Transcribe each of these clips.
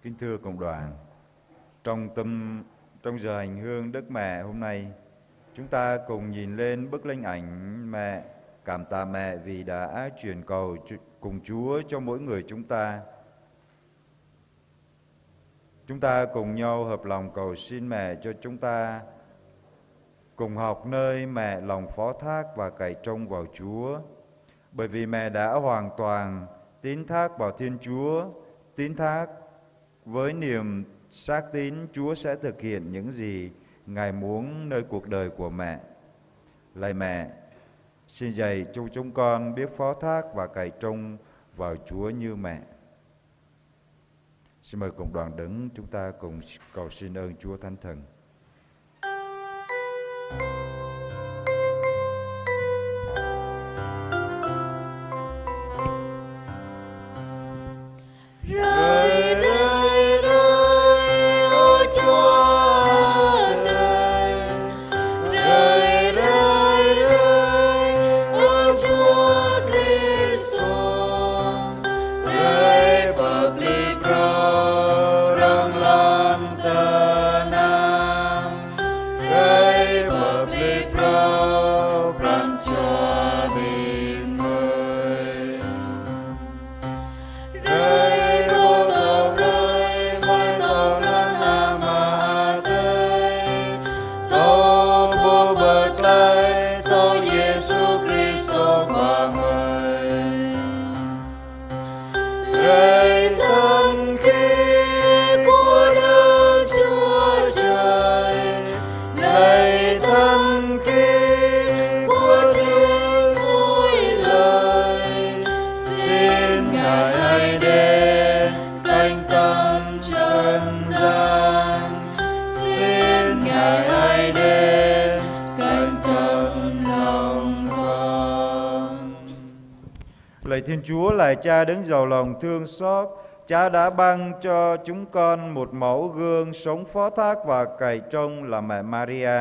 Kính thưa cộng đoàn, trong giờ hành hương Đức Mẹ hôm nay, chúng ta cùng nhìn lên bức linh ảnh mẹ, cảm tạ mẹ vì đã truyền cầu cùng Chúa cho mỗi người chúng ta. Chúng ta cùng nhau hợp lòng cầu xin mẹ cho chúng ta cùng học nơi mẹ lòng phó thác và cậy trông vào Chúa. Bởi vì mẹ đã hoàn toàn tín thác vào Thiên Chúa, tín thác với niềm xác tín Chúa sẽ thực hiện những gì Ngài muốn nơi cuộc đời của mẹ. Lạy mẹ, xin dạy cho chúng con biết phó thác và cậy trông vào Chúa như mẹ. Xin mời cộng đoàn đứng, chúng ta cùng cầu xin ơn Chúa Thánh Thần. Rơi rơi rơi ôi Chúa đời, rơi rơi rơi ôi Chúa Kitô, rơi bập lì pro răng lan tơ nam, rơi bập lì pro pran Chúa bình mới. Rơi vô tộc rơi với tộc nan hà mà tây, tô bố bật lại tô Giêsu Kitô qua mời. Lời thần kia của Đức Chúa Trời, lời thần kia của chính ngôi lời, xin Ngài hãy đến cánh tâm trần gian, xin Ngài hãy đến cánh tâm lòng con. Lạy Thiên Chúa, lạy Cha đấng giàu lòng thương xót, Cha đã ban cho chúng con một mẫu gương sống phó thác và cậy trông là mẹ Maria.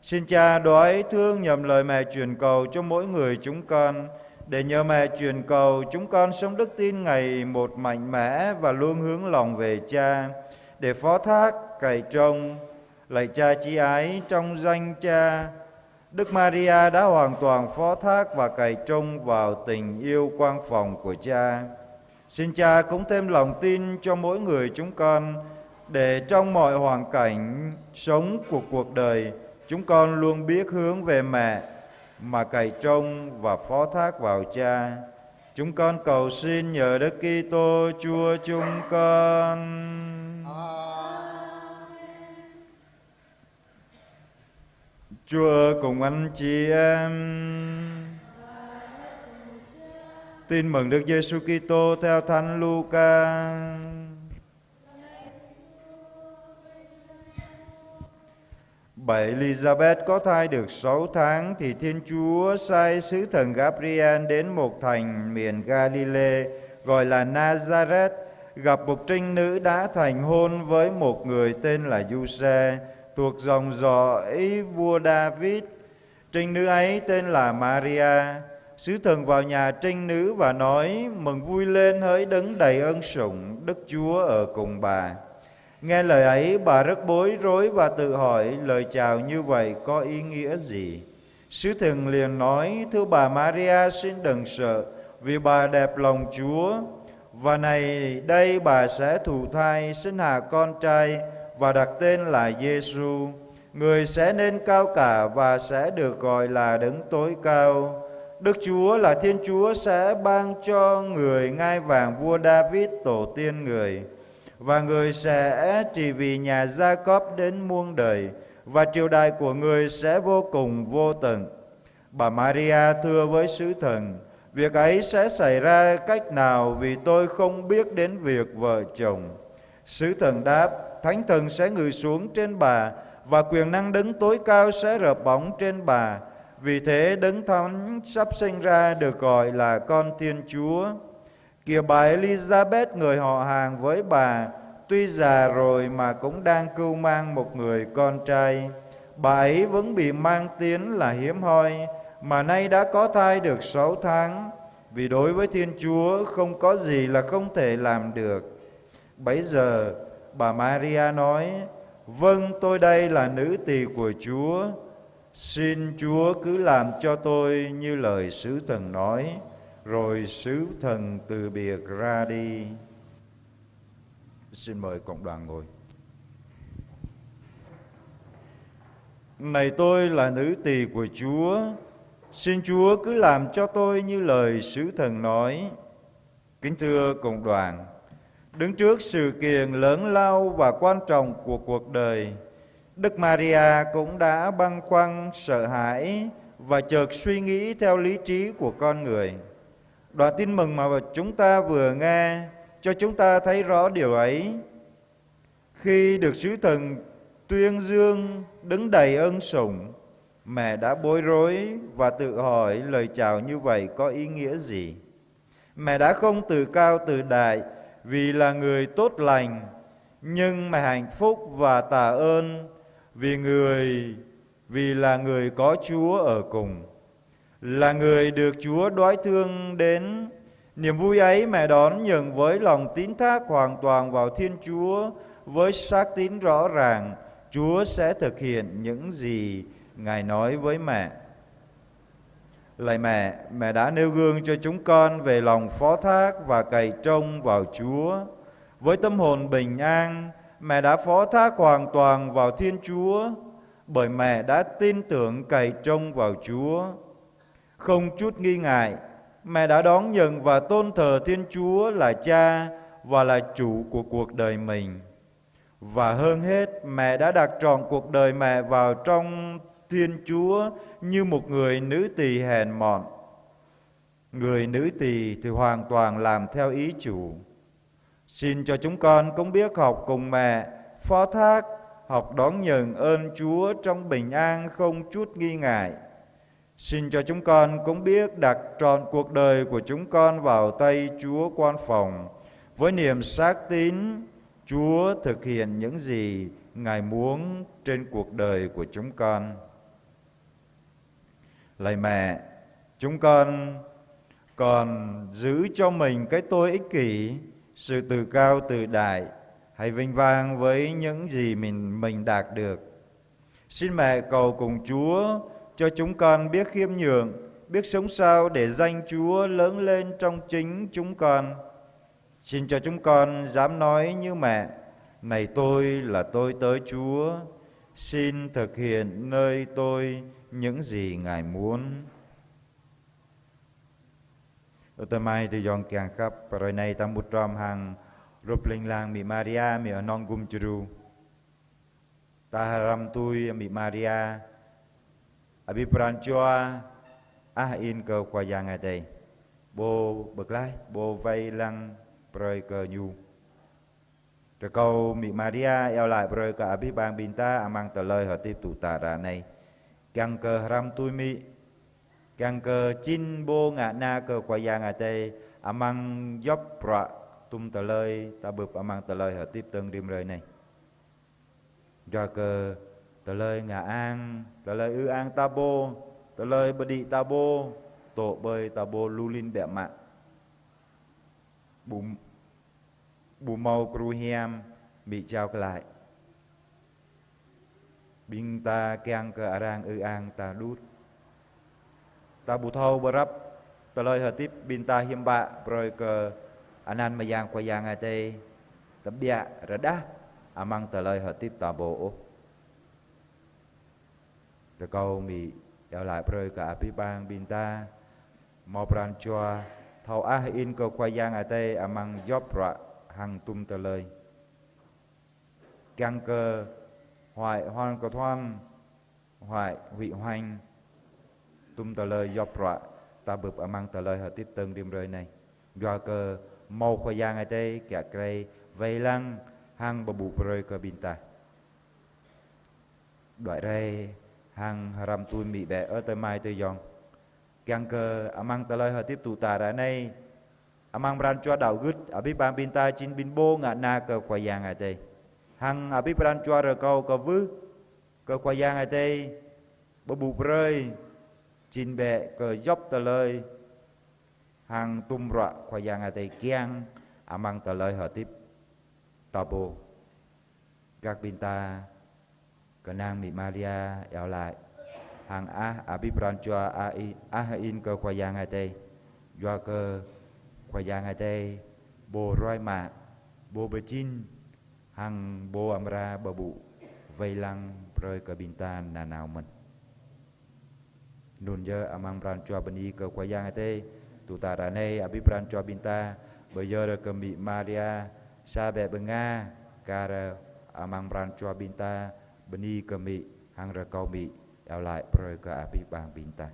Xin Cha đoái thương nhầm lời mẹ truyền cầu cho mỗi người chúng con, để nhờ mẹ truyền cầu chúng con sống đức tin ngày một mạnh mẽ và luôn hướng lòng về Cha, để phó thác cậy trông. Lạy Cha chí ái, trong danh Cha, Đức Maria đã hoàn toàn phó thác và cậy trông vào tình yêu quang phòng của Cha. Xin Cha cũng thêm lòng tin cho mỗi người chúng con, để trong mọi hoàn cảnh sống của cuộc đời, chúng con luôn biết hướng về mẹ mà cậy trông và phó thác vào Cha. Chúng con cầu xin nhờ Đức Kitô Chúa chúng con. Chúa cùng anh chị em. Tin mừng Đức Giêsu Kitô theo Thánh Luca. Bởi Elizabeth có thai được 6 tháng thì Thiên Chúa sai sứ thần Gabriel đến một thành miền Galilee gọi là Nazareth, gặp một trinh nữ đã thành hôn với một người tên là Giuse, thuộc dòng dõi vua David. Trinh nữ ấy tên là Maria. Sứ thần vào nhà trinh nữ và nói: Mừng vui lên hỡi đấng đầy ân sủng, Đức Chúa ở cùng bà. Nghe lời ấy, bà rất bối rối và tự hỏi lời chào như vậy có ý nghĩa gì. Sứ thần liền nói: Thưa bà Maria, xin đừng sợ, vì bà đẹp lòng Chúa. Và này đây bà sẽ thụ thai, sinh hạ con trai và đặt tên là Giêsu. Người sẽ nên cao cả và sẽ được gọi là đấng tối cao. Đức Chúa là Thiên Chúa sẽ ban cho người ngai vàng vua David tổ tiên người. Và người sẽ trị vì nhà Gia-cốp đến muôn đời, và triều đại của người sẽ vô cùng vô tận. Bà Maria thưa với sứ thần: Việc ấy sẽ xảy ra cách nào, vì tôi không biết đến việc vợ chồng. Sứ thần đáp: Thánh thần sẽ ngự xuống trên bà, và quyền năng đấng tối cao sẽ rợp bóng trên bà. Vì thế đấng thánh sắp sinh ra được gọi là con Thiên Chúa. Kìa bà Elizabeth, người họ hàng với bà, tuy già rồi mà cũng đang cưu mang một người con trai. Bà ấy vẫn bị mang tiếng là hiếm hoi, mà nay đã có thai được 6 tháng. Vì đối với Thiên Chúa không có gì là không thể làm được. Bấy giờ bà Maria nói: Vâng, tôi đây là nữ tỳ của Chúa, xin Chúa cứ làm cho tôi như lời sứ thần nói. Rồi sứ thần từ biệt ra đi. Xin mời cộng đoàn ngồi. Này, tôi là nữ tỳ của Chúa, xin Chúa cứ làm cho tôi như lời sứ thần nói. Kính thưa cộng đoàn, đứng trước sự kiện lớn lao và quan trọng của cuộc đời, Đức Maria cũng đã băn khoăn, sợ hãi và chợt suy nghĩ theo lý trí của con người. Đoạn tin mừng mà chúng ta vừa nghe cho chúng ta thấy rõ điều ấy. Khi được sứ thần tuyên dương đứng đầy ân sủng, mẹ đã bối rối và tự hỏi lời chào như vậy có ý nghĩa gì. Mẹ đã không tự cao tự đại vì là người tốt lành, nhưng mẹ hạnh phúc và tạ ơn vì là người có Chúa ở cùng, là người được Chúa đoái thương đến. Niềm vui ấy mẹ đón nhận với lòng tín thác hoàn toàn vào Thiên Chúa, với xác tín rõ ràng Chúa sẽ thực hiện những gì Ngài nói với mẹ. Lạy mẹ, mẹ đã nêu gương cho chúng con về lòng phó thác và cậy trông vào Chúa. Với tâm hồn bình an, mẹ đã phó thác hoàn toàn vào Thiên Chúa, bởi mẹ đã tin tưởng cậy trông vào Chúa. Không chút nghi ngại, mẹ đã đón nhận và tôn thờ Thiên Chúa là Cha và là Chủ của cuộc đời mình. Và hơn hết, mẹ đã đặt trọn cuộc đời mẹ vào trong Thiên Chúa như một người nữ tỳ hèn mọn. Người nữ tỳ thì hoàn toàn làm theo ý chủ. Xin cho chúng con cũng biết học cùng mẹ, phó thác, học đón nhận ơn Chúa trong bình an không chút nghi ngại. Xin cho chúng con cũng biết đặt trọn cuộc đời của chúng con vào tay Chúa quan phòng, với niềm xác tín Chúa thực hiện những gì Ngài muốn trên cuộc đời của chúng con. Lạy mẹ, chúng con còn giữ cho mình cái tôi ích kỷ, sự tự cao tự đại, hay vinh vang với những gì mình đạt được. Xin mẹ cầu cùng Chúa cho chúng con biết khiêm nhường, biết sống sao để danh Chúa lớn lên trong chính chúng con. Xin cho chúng con dám nói như mẹ: Này, tôi là tôi tới Chúa, xin thực hiện nơi tôi những gì Ngài muốn. Tôi mai từ dòng càng khắp rồi này ta một tròm hàng rụp linh lang mị Maria mị ở non gum churu ta haram tui mị Maria abi pranchoa in cơ qua giang ngày đây bô bực lai bô vay lăng prơi cơ nhu rồi câu mị Maria eo lại prơi cơ abi bang binta amang tờ lời hợp tiếp tụ tà ra này càng cơ haram tui mị càng cơ chin bô ngạ na cơ qua giang ngày đây amang dốc pra tum tờ lời ta bụp amang tờ lời hợp tiếp tân đêm rơi này do cơ tờ lời ngạ an tờ lời ư an ta bô tờ lời bờ đi ta bô tổ bơi ta bô lu linh bẹ mạng bù màu cru hiam bị trao lại binh ta keng cơ arang ư an ta đút ta bù thâu bờ rắp tờ lời hợp tiếp binh ta hiêm bạ rồi cơ anan mà giang qua giang ai tê tập bịa rồi đá amang tờ lời hợp tiếp ta bộ rồi câu mì eo lại rồi cả pi bang binta mau pran choa thâu in cơ qua giang ai tê amang job ra hàng tum tờ lời căng cơ hoại hoan cơ thoan hoại hủy hoành tum tờ lời job ra ta bụp amang tờ lời hợp tiếp tân đêm rơi này do cơ mau qua giang ai tê kẹt cây vây lăng hang bờ bụp rơi cơ binta đoạn đây hàng haram tui mị bẹ ở tới mai tới dòng căng cơ amang tờ lời hợp tiếp tụ tà ra này amang bran cho đạo gứt abibam binta chin bin bô ngạ na cơ qua giang ai tê hang abibran cho rồi câu cơ vứ cơ qua giang ai tê bờ bụp rơi chin bẹ cơ dốc tờ lời hàng tum rọa qua giang ai tê kiang amang tờ lời hợp tiếp Tabo. Gagbinta Kenang Mị Maria eo lại hàng Abibran cho Ahain cơ khoa giang hai tây do cơ khoa giang hai tây bồ roi mạ bồ bờ chin hàng bồ amra bờ bụ vây lăng rơi cơ binta nà nào mình nun giờ amang bran cho bani cơ khoa giang hai tây tụ ta ra này Abibran cho binta bây giờ cơ Mị Maria sa bè bờ nga cara amang bran cho binta bani cơ Mị hàng ra câu Mị eo lại rồi cơ Abibang binta.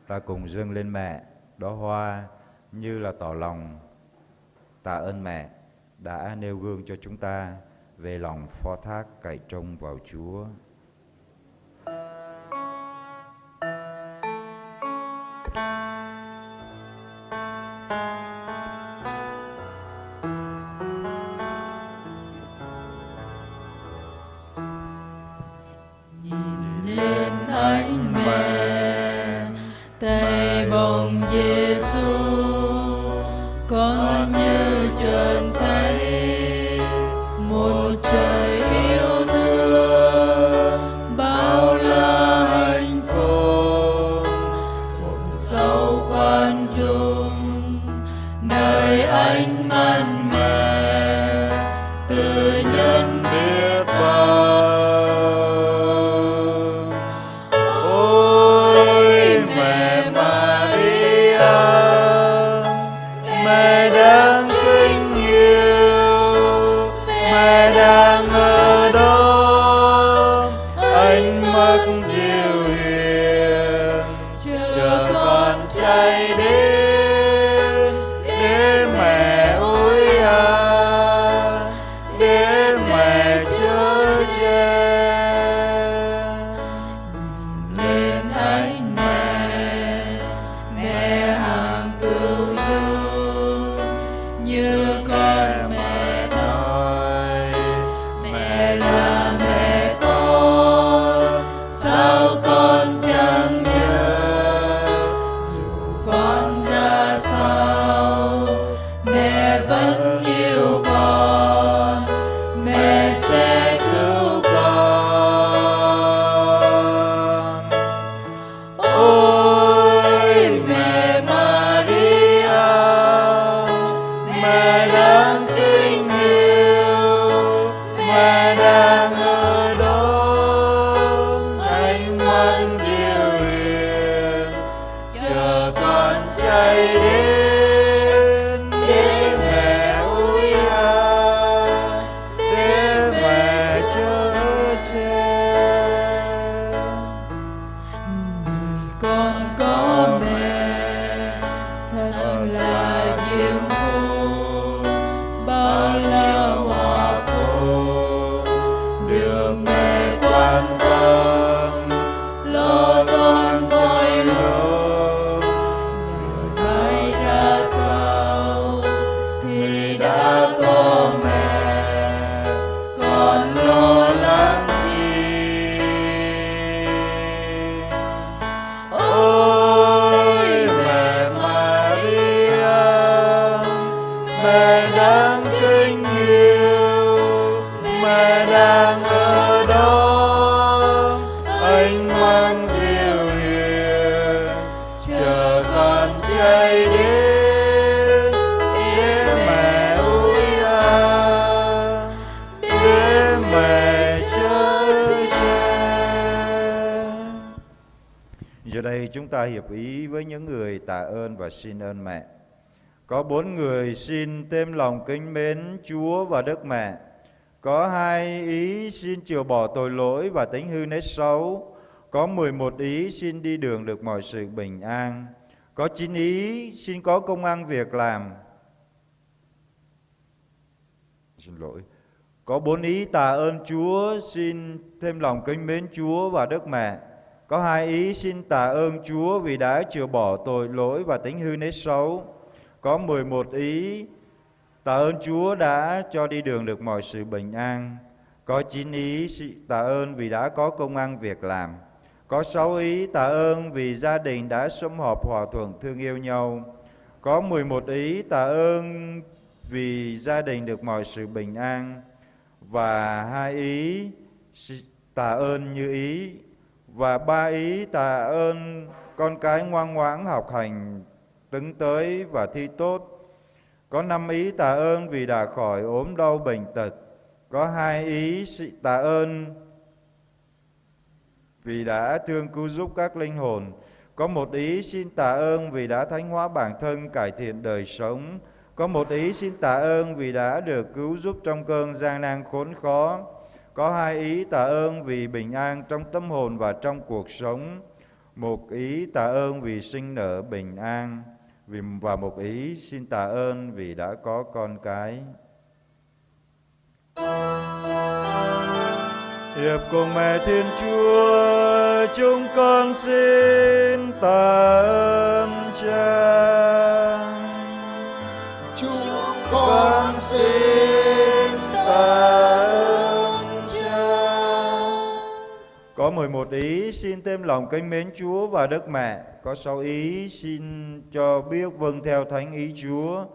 Ta cùng dâng lên mẹ đóa hoa như là tỏ lòng tạ ơn mẹ đã nêu gương cho chúng ta về lòng phó thác cậy trông vào Chúa. Nhìn lên ánh mẹ tay bồng Giêsu, con như trần thấy một trời yêu thương bao la hạnh phúc, rộng sâu khoan dung nơi ánh mắt mẹ từ nhân biết bao. Ôi mẹ Maria, mẹ đang kính yêu, mẹ đang ở đó, ánh mắt dịu hiền chờ con chạy đến để mẹ ôi để mẹ chở che. Nhìn lên ánh mẹ hàng cứu giúp như con mẹ nói, mẹ là mẹ con, sao con chẳng nhớ, dù con ra sao mẹ vẫn yêu con, mẹ sẽ cứu con. Ôi mẹ Maria, mẹ đang kính yêu, mẹ đang ở đó, ánh mắt dịu hiền chờ con chạy đến để mẹ ôi để mẹ chở che. Đời con có mẹ thật là diễm phúc, bao la hòa phúc được mẹ quan tâm lo toan mọi lúc. Mẹ bay ra sao thì đã có mẹ, còn lo lắng chi. Ôi mẹ Maria, mẹ đang kính yêu, mẹ đang ở đó, ánh mắt dịu hiền chờ con chạy đến để mẹ ôi để mẹ chở che. Giờ đây chúng ta hiệp ý với những người tạ ơn và xin ơn mẹ. Có 4 người xin thêm lòng kính mến Chúa và Đức Mẹ. Có 2 ý xin chịu bỏ tội lỗi và tính hư nết xấu. Có 11 ý xin đi đường được mọi sự bình an. Có 9 ý xin có công ăn việc làm. Xin lỗi. Có 4 ý tạ ơn Chúa, xin thêm lòng kính mến Chúa và Đức Mẹ. Có 2 ý xin tạ ơn Chúa vì đã chịu bỏ tội lỗi và tính hư nết xấu. Có 11 ý tạ ơn Chúa đã cho đi đường được mọi sự bình an. Có 9 ý tạ ơn vì đã có công ăn việc làm. Có 6 ý tạ ơn vì gia đình đã sum họp hòa thuận thương yêu nhau. Có 11 ý tạ ơn vì gia đình được mọi sự bình an, và 2 ý tạ ơn như ý, và 3 ý tạ ơn con cái ngoan ngoãn học hành tấn tới và thi tốt. Có 5 ý tạ ơn vì đã khỏi ốm đau bệnh tật. Có 2 ý tạ ơn vì đã thương cứu giúp các linh hồn. Có 1 ý xin tạ ơn vì đã thánh hóa bản thân, cải thiện đời sống. Có 1 ý xin tạ ơn vì đã được cứu giúp trong cơn gian nan khốn khó. Có 2 ý tạ ơn vì bình an trong tâm hồn và trong cuộc sống. 1 ý tạ ơn vì sinh nở bình an, và 1 ý xin tạ ơn vì đã có con cái. Hiệp cùng mẹ Thiên Chúa, chúng con xin tạ ơn Cha. Chúng con xin tạ ơn Cha. Có 11 ý xin thêm lòng kính mến Chúa và Đức Mẹ. Có 6 ý xin cho biết vâng theo thánh ý Chúa.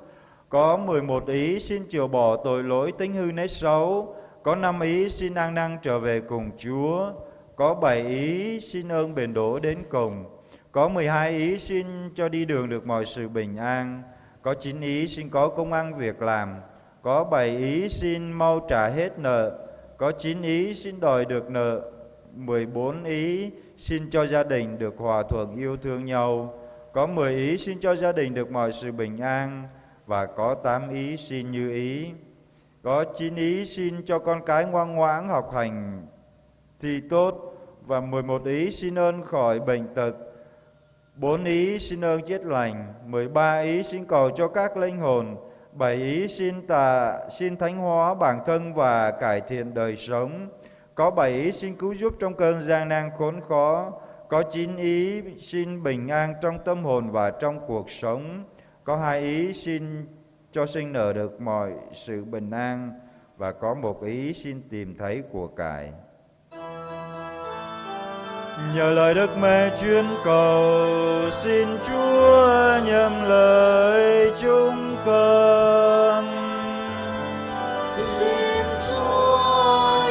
Có 11 ý xin chịu bỏ tội lỗi tính hư nết xấu. Có 5 ý xin ăn năn trở về cùng Chúa. Có 7 ý xin ơn bền đổ đến cùng. Có 12 ý xin cho đi đường được mọi sự bình an. Có 9 ý xin có công ăn việc làm. Có 7 ý xin mau trả hết nợ. Có 9 ý xin đòi được nợ. 14 ý xin cho gia đình được hòa thuận yêu thương nhau. Có 10 ý xin cho gia đình được mọi sự bình an. Và có 8 ý xin như ý. Có 9 ý xin cho con cái ngoan ngoãn học hành thi tốt. Và 11 ý xin ơn khỏi bệnh tật. 4 ý xin ơn chết lành. 13 ý xin cầu cho các linh hồn. 7 ý xin thánh hóa bản thân và cải thiện đời sống. Có 7 ý xin cứu giúp trong cơn gian nan khốn khó. Có 9 ý xin bình an trong tâm hồn và trong cuộc sống. Có 2 ý xin cho sinh nở được mọi sự bình an. Và có 1 ý xin tìm thấy của cải. Nhờ lời Đức Mẹ chuyên cầu, xin Chúa nhậm lời chúng con. Xin Chúa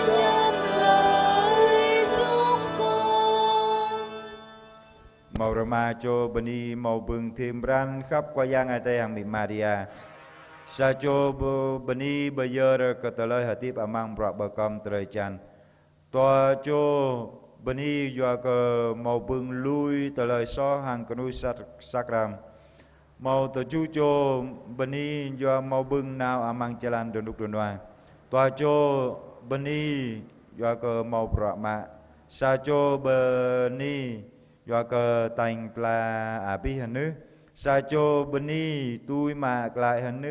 nhậm lời chúng con. Màu Rama cho Bani màu bừng thêm ran khắp qua giang ai tây hàng bị Maria. Sa cho Bani bây giờ có tờ lời hợp tiếp amang bạc bờ com trời chan. Toa cho Bani do cơ màu bừng lui tờ lời so hàng canu sakram. Màu tờ chu cho Bani do màu bừng nào amang jalan duduk dunia. Toa cho Bani do cơ màu bạc mạ. Sa cho Bani do cơ thành pla api hanu. Sa cho Bani tui mạc lại hanu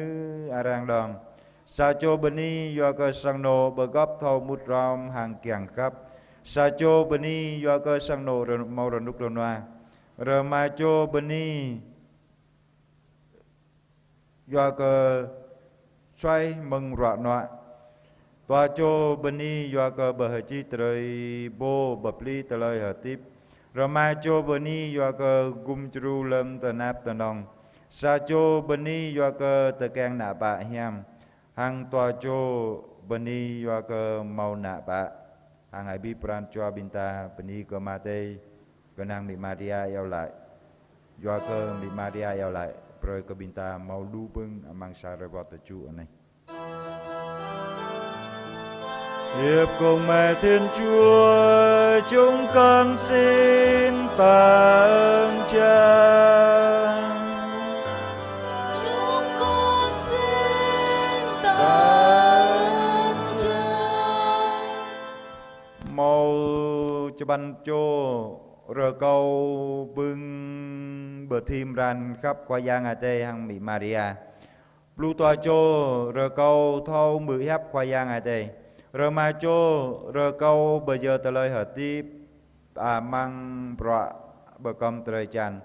arang đòn. Sa cho Bani do cơ sang nô bờ góp thâu mút rom hàng kiàng khắp. Sa cho Bani do cơ sang nô màu rần đúc đồn hoa. Rờ mà cho Bani do cơ xoay mừng rọa nọa. Toa cho Bani do cơ bờ hờ chi trời bô bập ly tờ lời hờ tiếp. Rờ mà cho Bani do cơ gum chru lâm tờ nạp tờ nòng. Sa cho Bani do cơ tờ càng nạ bạ hiam. Hang toa cho Bani do cơ màu nạ bạ. Hang ai bi pran cho binta Bani cơ mate. Cơ nàng bị Maria eo lại. Do cơ bị Maria eo lại. Rồi cơ binta màu đu bưng mang sa rơ bọt tờ chu ở này. Hiệp cùng mẹ Thiên Chúa, chúng con xin tạ ơn Cha. Chúng con xin tạ ơn Cha. Màu cho ban cho rờ câu bưng bờ thìm ran khắp qua giang a tê hăng bị Maria. Pluto cho rờ câu thâu mười hấp qua giang a tê. Rờ mà cho rờ câu bây giờ tờ lời hợp tiếp mang bọa bờ cầm trời chan.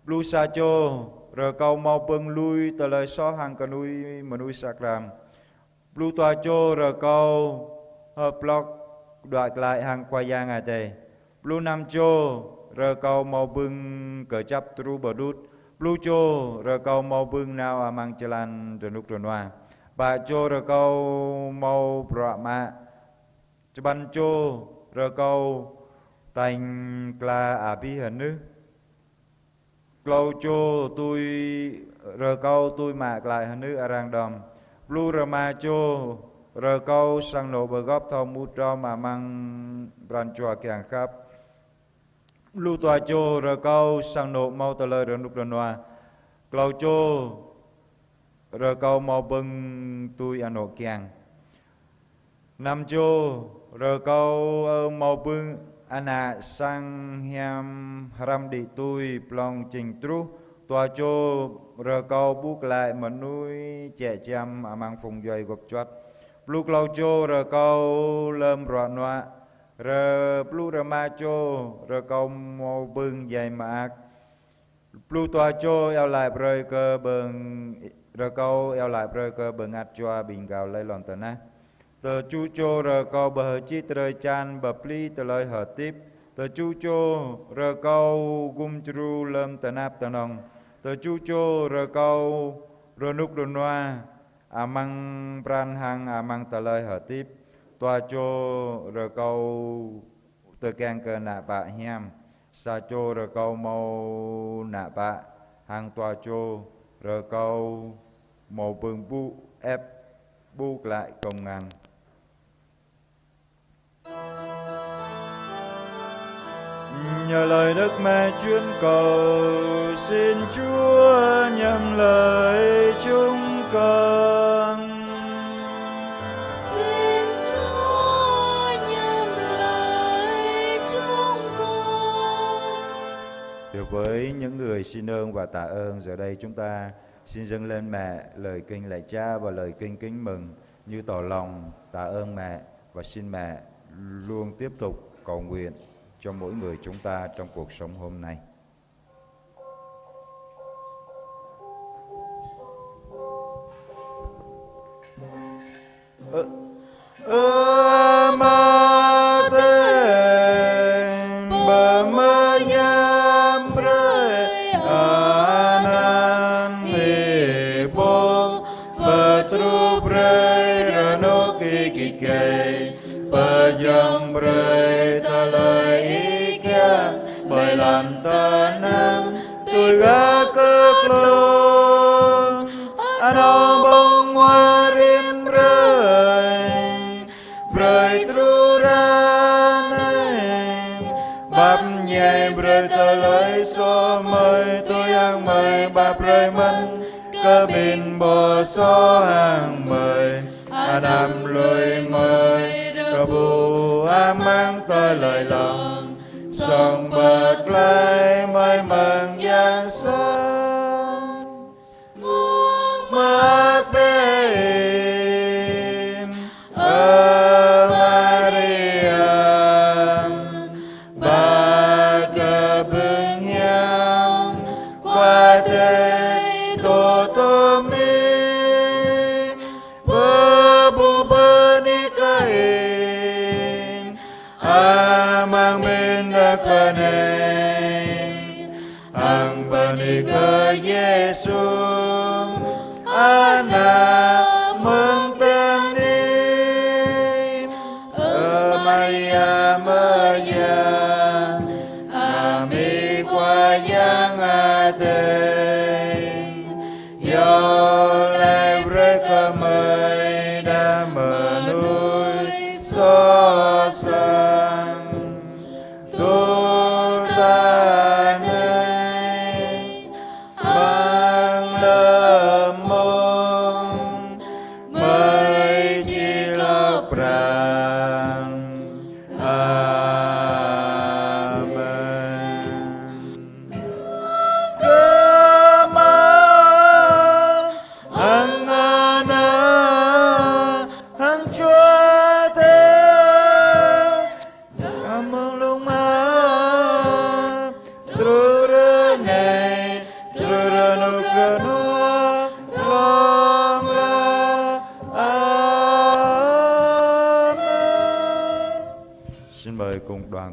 Lu sa cho rờ câu mau bưng lui tờ lời so hàng cả nuôi mà nuôi sakram. Pluto cho rờ câu hợp lọc đoạt lại hàng qua giang à tê. Lu nam cho rờ câu mau bưng cờ chấp tru bờ đút. Pluto rờ câu mau bưng nào mang chalan rờ nục rờ noa bà cho rờ câu mau brahma ban cho rờ câu thành là abi hẳn nữ câu cho tôi rờ câu tôi mạc lại hẳn nữ arang đom Plu rờ ma cho rờ câu sang nổ bờ góp thong mút cho mà mang bran chua kèng khắp Lu tòa cho rờ câu sang nổ mau tờ lời rờ nục rờ noa câu cho rờ câu mau bưng tôi ăn nổ kèng Nam cho rờ câu mau bưng ana sang hiam haram đi tôi plong trình tru tòa cho rờ câu bút lại mà nuôi trẻ chăm mang phùng dày gộp chót Plu câu cho rờ câu lâm rọ noa rờ plu rờ ma cho rờ câu mau bưng dày mạc Plu tòa cho eo lại rơi cơ bừng rờ câu eo lại rơi cơ bừng ạt choa bình gạo lấy lòn tờ na tờ chu cho rờ câu bờ chi trời chan bờ pli tờ lời hở tiếp tờ chu cho rờ câu gum chru lâm tờ nạp tờ nòng tờ chu cho rờ câu rờ nục rờ noa mang pran hang mang tờ lời hở tiếp tòa cho rờ câu tờ keng cờ nạ bạ hiam sa cho rờ câu mau nạ bạ hang tòa cho rờ câu màu bừng bu ép bu lại công ngàn nhờ lời Đức Mẹ chuyên cầu xin Chúa nhầm lời chúng con. Xin Chúa nhầm lời chúng con. Điều với những người xin ơn và tạ ơn, giờ đây chúng ta xin dâng lên Mẹ lời kinh lạy Cha và lời kinh kính mừng như tỏ lòng tạ ơn Mẹ, và xin Mẹ luôn tiếp tục cầu nguyện cho mỗi người chúng ta trong cuộc sống hôm nay. Lần ta nâng tôi gác cất luôn ano bông hoa riêng rơi tru ra này bắp nhảy rơi tờ lời so mời tôi ăn mời bắp rơi mình cơ bình bò so hàng mời Adam lời mời Prabhu mang tới lời lòng song bật lại mây mừng giang sơn mất bên ở Maria ba cờ bưng nhau qua đây tổ tô mi bơ bu bơ ni cây mang bên ang panika Yesu anak mengtani Maria Maria ami qua yang ate yo lai reka mai da menui so san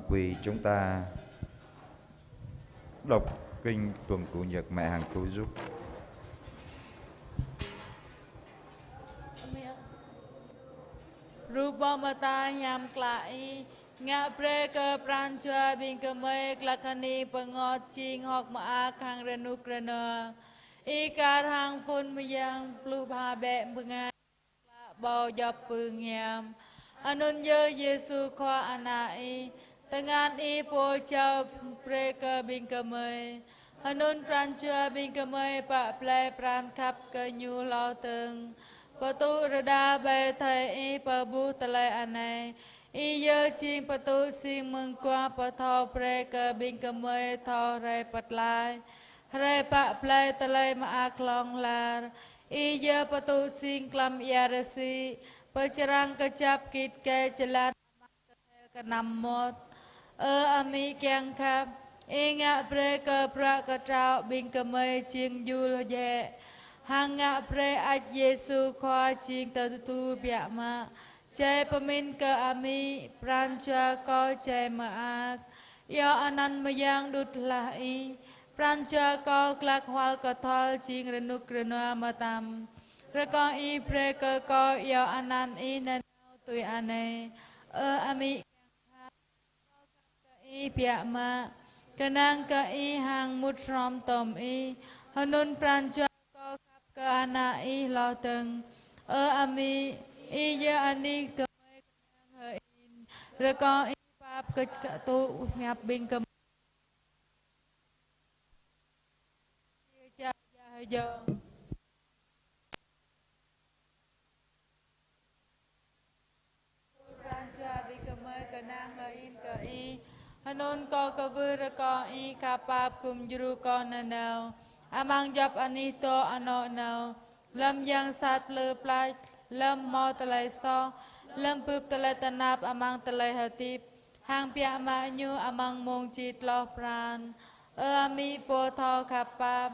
Quỳ chúng ta đọc Kinh tuần Chủ nhật Mẹ Hằng cứu giúp. Rupamata nhằm lại ngạ pre cơ pran chua bin cơ mê klakani pangot ching hok ma khang renu krana y kar hang phun myang plu ba be bunga bao dập pương nham anun yơ Giêsu khoa anai tangan y po chau pre cơ bin cơ mê anun pran chua bin cơ mê pa ple pran khap cơ nhu lo từng Patu rada bay thầy y pa bu tale anay y yơ ching patu sing mừng qua pa thọ pre cơ bin cơ mê thọ re pat lai re pa ple tale ma a klong lar y yơ patu sing klam yarasi pa charang ka chap kit ke chalat ka nam mot ami kyang khap y ngạ pre cơ pra ka trao bin cơ mê chiêng yul ye hàng ngạ pre ách Giêsu khoa chiên tờ tu bịa mà chế pamin cơ ami pran cha co chế mà ác do anan mà giang đút lại pran cha co clak hoal cơ thol chiên renuk renua mà tam rồi co y pre cơ co do anan y nên tùy ane ami y bịa mà cơ năng cơ y hàng mút rom tôm y hanun pran cha cơ ana y lo từng ami y giờ ani cơ hơi in rồi có y pháp cơ tu nhập bình cơ cha giờ rancha bình cơ mơ cơ năng hơi in cơ y hanun có cơ vư rồi có y kapap kum juru có nào amang job anito ano nào lâm giang sát lơ plai lâm mò tலை so lâm pึบtலைตนาบ amang tலைหติบหางเปียมาญู amang มงจิตลอปราณมีโปทอขับปาบ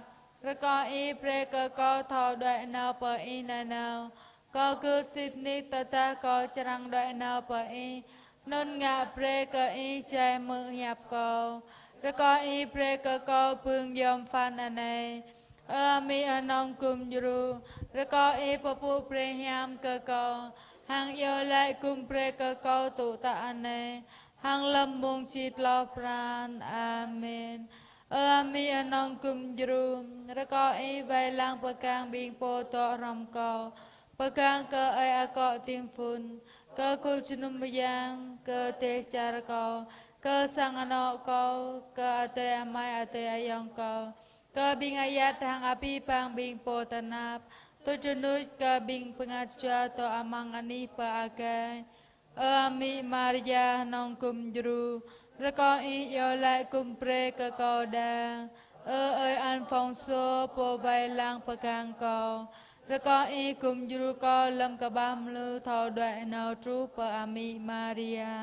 ระกออีเปรกก็ทอด้วยนาวเปอีนานาก็คือสิทนิตตะก็จรังด้วยนาวเปอีนนงะเปรกอีใจมือหยับก็ระกออีเปรกก็พึงยอมฟันอันใดมีอนองกุมยูรูระกออีปปูเปรยามกกหางโยไลกุมเปรกกตุตะอันใดหางลำมงจิตลอปราณอาเมนมีอนองกุมยูรูระกออีใบลางประกางบิงโปตอรำกอประกางก็ไออากอติมฟุนก็คุลชนุมยังก็เตจารกอก็สังอนอกอก็อเตอไมอเตอยองกอก็บิงอายัดทางอภิปังบิงโปตนาบตุจนุยก็บิงปงัจจาตออมังอนิปะอากายมิมาริยานองกุมยูรูระกออีโยไลกุมเปรกกอดาอันฟองโซโปไวลังประกางกอระกออีกุมยูรูกอลำกะบามลือทอด้วยนาวทรูปะอามิมาริยา